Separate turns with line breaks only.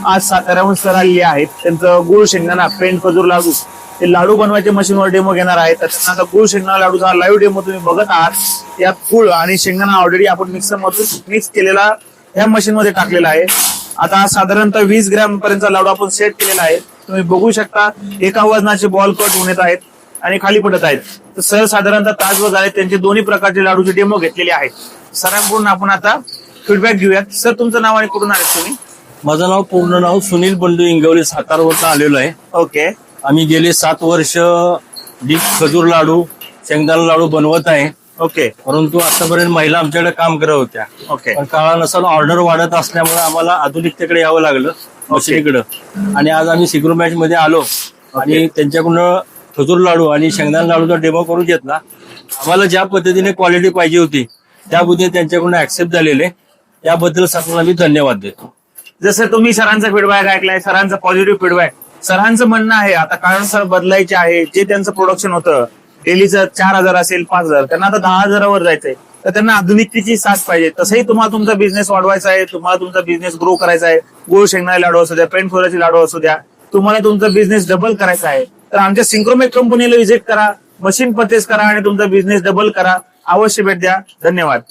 आज साताऱ्याहून सर आलेले आहेत. त्यांचं गुळ शेंगदाणा पेंड खजूर लाडू ते लाडू बनवायचे मशीनवर डेमो घेणार आहेत. तर त्यांना आता गुळ शेंगदाणा लाडूचा लाईव्ह डेमो तुम्ही बघत आहात. यात गुळ आणि शेंगदाणा ऑलरेडी आपण मिक्सर मधून मिक्स केलेला या मशीन मध्ये टाकलेला आहे. आता साधारणतः 20 ग्रॅम पर्यंत लाडू आपण सेट केलेला आहे. तुम्ही बघू शकता एका वजनाचे बॉल कट होत आहेत आणि खाली पडत आहेत. तर सर साधारणतः तासभर झाले त्यांचे दोन्ही प्रकारचे लाडूचे डेमो घेतलेले आहेत. सरांकडून आपण आता फीडबॅक घेऊयात. सर तुमचं नाव आणि कुठून आले तुम्ही?
माझं नाव पूर्ण नाव सुनील बंडू इंगवले, सातारावरून आलेलो आहे.
ओके.
आम्ही गेले 7 वर्ष डीप खजूर लाडू शेंगदाणा लाडू बनवत आहे.
ओके.
परंतु आतापर्यंत महिला आमच्याकडे काम करत होत्या.
ओके.
पण काळानुसार ऑर्डर वाढत असल्यामुळे आम्हाला आधुनिकतेकडे यावं लागलं, मशीनीकडे. आणि आज आम्ही सिग्रो मॅच मध्ये आलो आणि त्यांच्याकडून खजूर लाडू आणि शेंगदाणा लाडूचा डेमो करून घेतला. आम्हाला ज्या पद्धतीने क्वालिटी पाहिजे होती त्या पद्धतीने त्यांच्याकडून ऍक्सेप्ट झालेले, याबद्दल सरांना मी धन्यवाद देतो.
जसं तुम्ही सरांचा फीडबॅक ऐकलाय, सरांचा पॉझिटिव्ह फीडबॅक. सरांचं म्हणणं आहे आता काळानुसार बदलायचे आहे. जे त्यांचं प्रोडक्शन होतं डेलीचं 4,000 असेल 5,000, त्यांना आता 10,000 वर जायचंय. तर त्यांना आधुनिकतेची साथ पाहिजे. तसंही तुम्हाला तुमचा बिझनेस वाढवायचा आहे, तुम्हाला तुमचा बिझनेस ग्रो करायचा आहे. गुळ शेंगदाणे लाडू असू द्या, पेंट खोऱ्याचे लाडू असू द्या, तुम्हाला तुमचा बिझनेस डबल करायचा आहे तर आमच्या सिंक्रोमेक कंपनीला व्हिजिट करा, मशीन परचेस करा आणि तुमचा बिझनेस डबल करा. अवश्य भेट द्या. धन्यवाद.